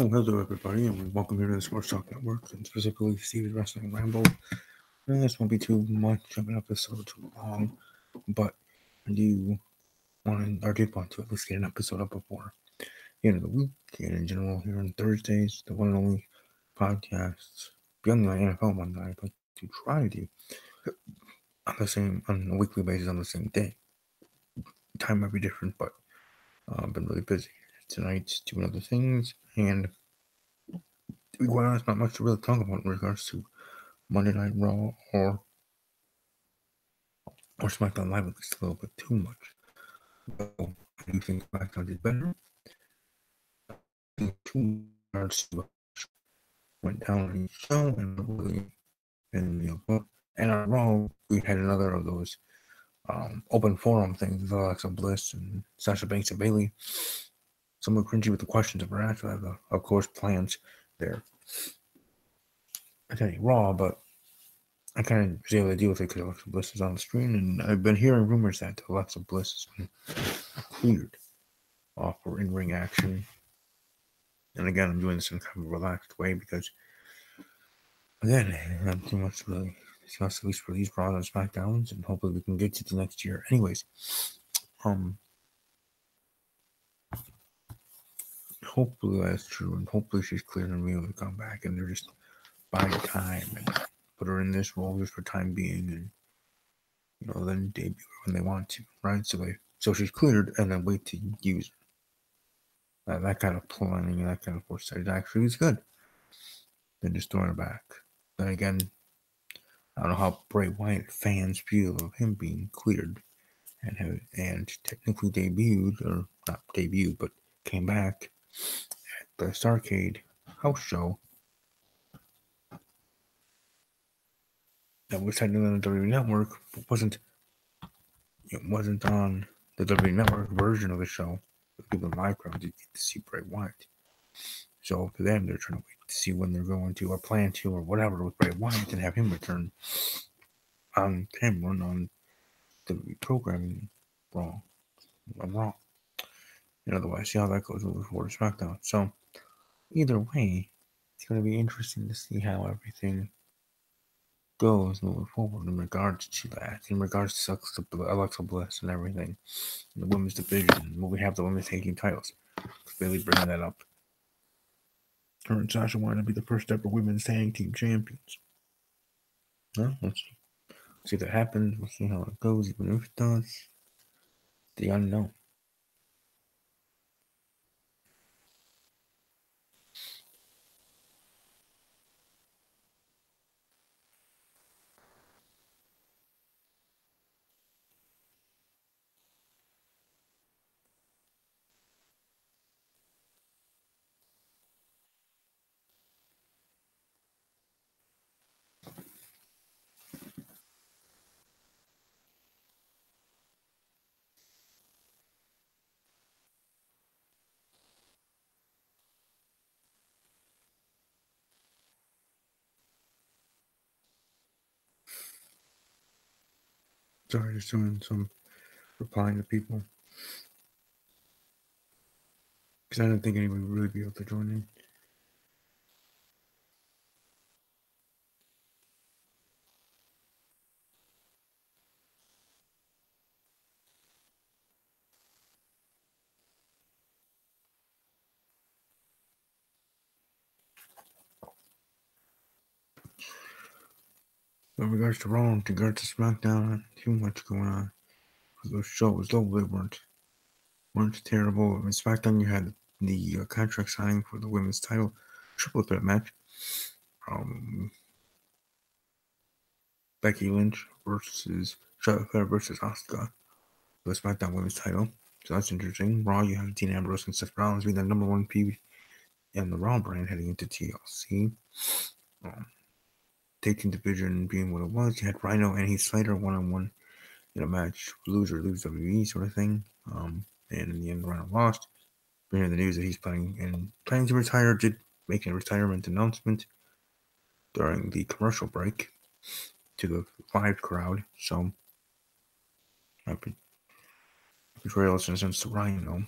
Oh, hello everybody, and welcome here to the Sports Talk Network, and specifically Steve's Wrestling Ramble. And this won't be too much of an episode too long, but I did want to at least get an episode up before the end of the week, and in general here on Thursdays, the one and only podcast beyond the NFL one that I'd like to try to do on a weekly basis on the same day. Time might be different, but I've been really busy tonight doing other things, and to be quite honest, not much to really talk about in regards to Monday Night Raw or SmackDown Live, at least a little bit too much. Though I do think SmackDown did better. Too much went down in each show and really, and on Raw we had another of those open forum things with Alexa Bliss and Sasha Banks and Bayley. Somewhat cringy with the questions of her after that, of course, plans there. I tell you Raw, but I kind of was able to deal with it because Alexa Bliss is on the screen, and I've been hearing rumors that Alexa Bliss has been cleared for in-ring action. And again, I'm doing this in kind of a relaxed way because, again, not too much to really discuss, at least for these Raws and SmackDowns, and hopefully we can get to the next year. Anyways, hopefully that's true, and hopefully she's cleared and able to come back, and they're just buying time and put her in this role just for time being, and then debut her when they want to, right? So she's cleared, and then wait to use her. That kind of planning, that kind of foresight actually is good. Then just throwing her back. Then again, I don't know how Bray Wyatt fans feel of him being cleared and technically debuted, or not debuted, but came back at the Starrcade house show that was technically on the WWE Network, but wasn't on the WWE Network version of the show. The people in the live crowd did get to see Bray Wyatt. So for them, they're trying to wait to see when they're going to, or plan to, or whatever with Bray Wyatt, and have him return on camera on the programming Raw. And otherwise, see how that goes moving forward to SmackDown. So either way, it's going to be interesting to see how everything goes moving forward in regards to that, in regards to Alexa Bliss and everything, in the women's division, when we have the women's tag team titles. Really bringing that up. Her and Sasha want to be the first ever women's tag team champions. Well, let's see if that happens. We'll see how it goes, even if it does. The unknown. Sorry, just doing some replying to people. Because I didn't think anybody would really be able to join in. But in regards to Raw, in regards to SmackDown, not too much going on. Those shows, though they weren't terrible. In SmackDown, you had the contract signing for the women's title triple threat match. Becky Lynch versus Charlotte Flair versus Asuka for the SmackDown women's title. So that's interesting. Raw, you have Dean Ambrose and Seth Rollins being the number one P in the Raw brand heading into TLC. Taking division being what it was, you had Rhino and Heath Slater one-on-one in a match, lose or lose WWE sort of thing. And in the end, Rhino lost. Bringing the news that he's planning to retire, did make a retirement announcement during the commercial break to the live crowd. So, happy trails in a sense to Rhino,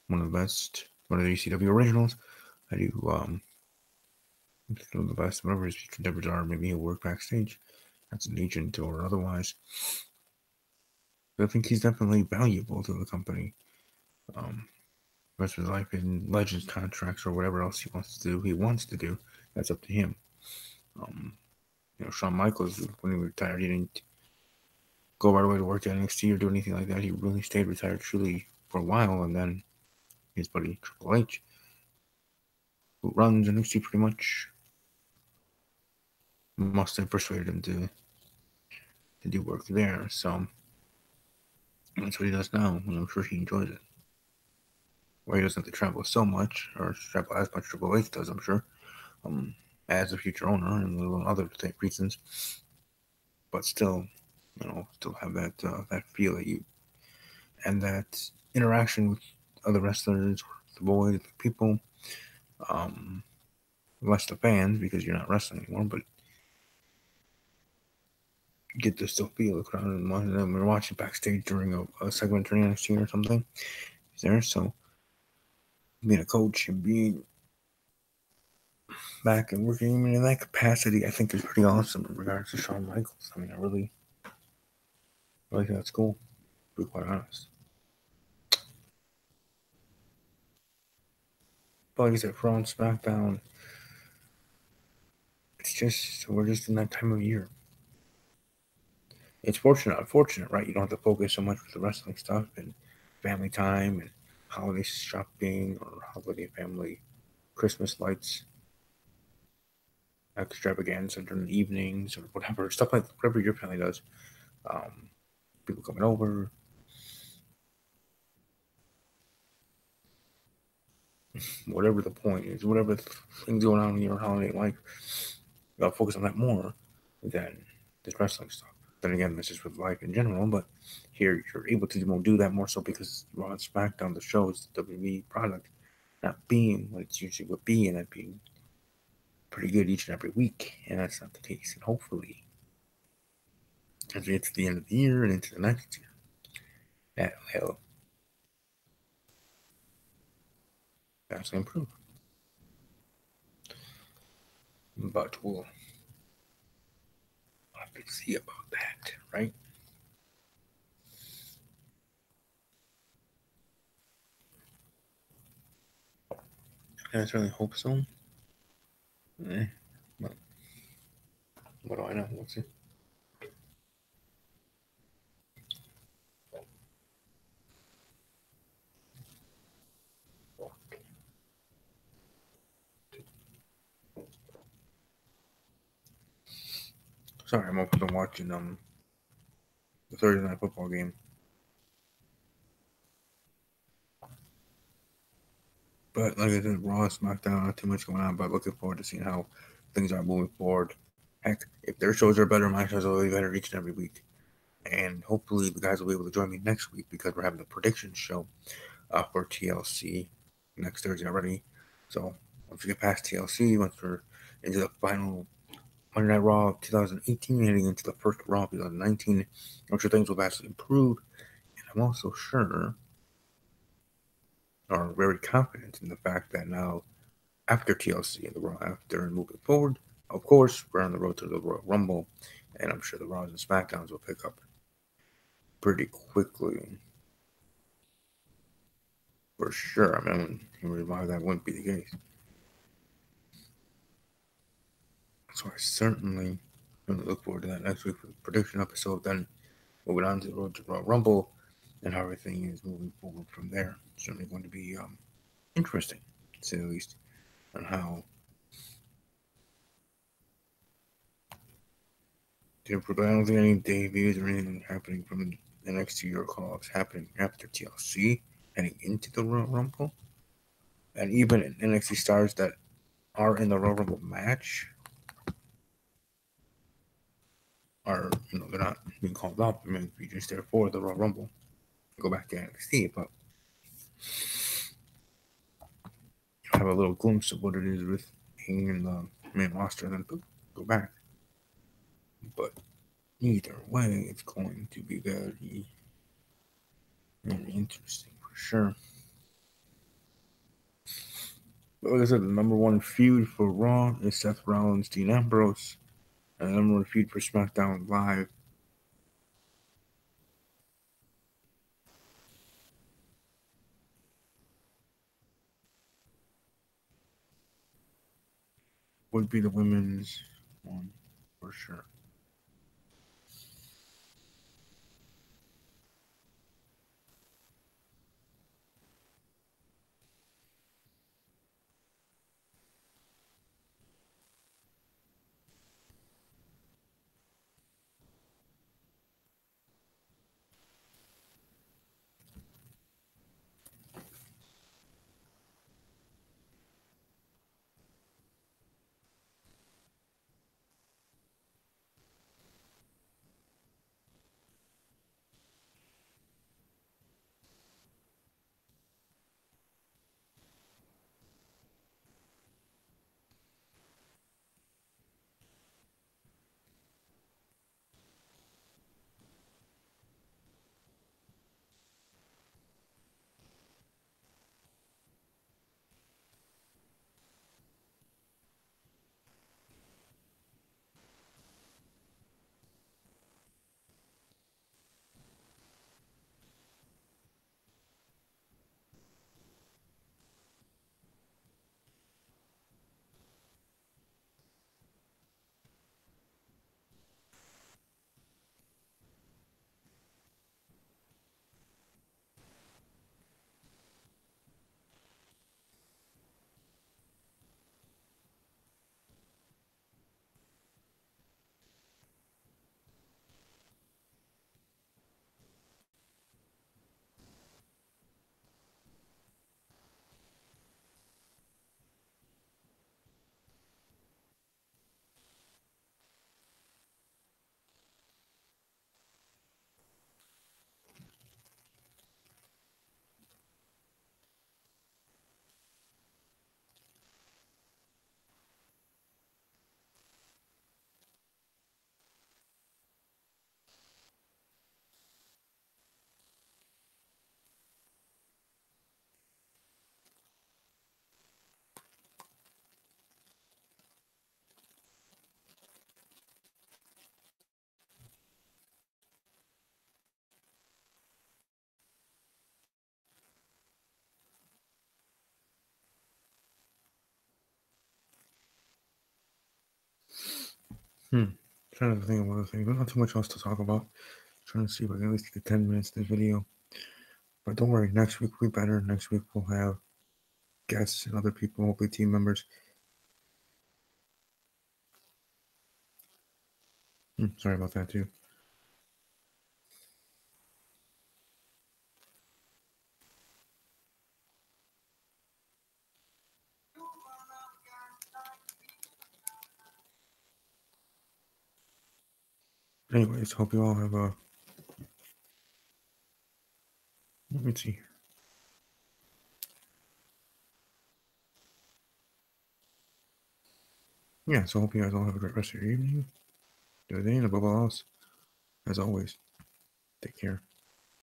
one of the ECW originals. How do you the best, whatever his future endeavors are? Maybe he'll work backstage as an agent or otherwise. But I think he's definitely valuable to the company. Rest of his life in Legends contracts or whatever else he wants to do. That's up to him. Shawn Michaels, when he retired, he didn't go right away to work at NXT or do anything like that. He really stayed retired truly for a while, and then his buddy Triple H, who runs NXT pretty much, must have persuaded him to do work there. So that's what he does now, and I'm sure he enjoys it. Where he doesn't have to travel so much, or travel as much Triple H does, I'm sure, as a future owner and other reasons. But still, still have that that feel that you and that interaction with other wrestlers, the boys, the people, less the fans because you're not wrestling anymore, but you get to still feel the crowd and we're watching backstage during a segment during NXT or something. He's there, so being a coach and being back and working in that capacity, I think is pretty awesome in regards to Shawn Michaels. I mean, I really think that's cool, to be quite honest. But like I said, for on SmackDown, it's just we're just in that time of year. It's unfortunate, right? You don't have to focus so much with the wrestling stuff and family time and holiday shopping or holiday family Christmas lights extravaganza during the evenings or whatever stuff like whatever your family does. People coming over, whatever the point is, whatever things going on in your holiday life, you gotta focus on that more than this wrestling stuff. Then again, this is with life in general, but here you're able to do that more so because Raw and SmackDown, the shows, the WWE product, not being what it's usually would be, and that being pretty good each and every week, and that's not the case. And hopefully, as we get to the end of the year and into the next year, that will vastly improve. But we'll have to see about that, right? I certainly hope so. But what do I know? We'll see. Sorry, I'm open to watching the Thursday night football game. But like I said, Raw, SmackDown, not too much going on. But looking forward to seeing how things are moving forward. Heck, if their shows are better, my shows will be better each and every week. And hopefully, the guys will be able to join me next week because we're having a prediction show for TLC next Thursday already. So once we get past TLC, once we're into the final Monday Night Raw of 2018, heading into the first Raw of 2019, I'm sure things will vastly improve. And I'm also sure, or very confident in the fact that now, after TLC and the Raw after and moving forward, of course, we're on the road to the Royal Rumble, and I'm sure the Raws and SmackDowns will pick up pretty quickly. For sure. I mean, why that wouldn't be the case. So I certainly going to look forward to that next week for the prediction episode. Then moving on to the road to Royal Rumble and how everything is moving forward from there. It's certainly going to be interesting, to say the least, on how to improve. I don't think any debuts or anything happening from the NXT or call-ups happening after TLC heading into the Royal Rumble. And even NXT stars that are in the Royal Rumble match are, they're not being called up. I mean, be just there for the Royal Rumble. Go back to NXT, but have a little glimpse of what it is with being in the main roster and then go back. But either way, it's going to be very, very interesting for sure. But like I said, the number one feud for Raw is Seth Rollins, Dean Ambrose, and the number one feud for SmackDown Live would be the women's one for sure. Trying to think of other things. There's not too much else to talk about. Trying to see if I can at least get 10 minutes of this video. But don't worry, next week will be better. Next week we'll have guests and other people, hopefully team members. Sorry about that too. Anyways, hope you all have a. Let me see. Yeah, so hope you guys all have a great rest of your evening, your day, and above all else, as always, take care.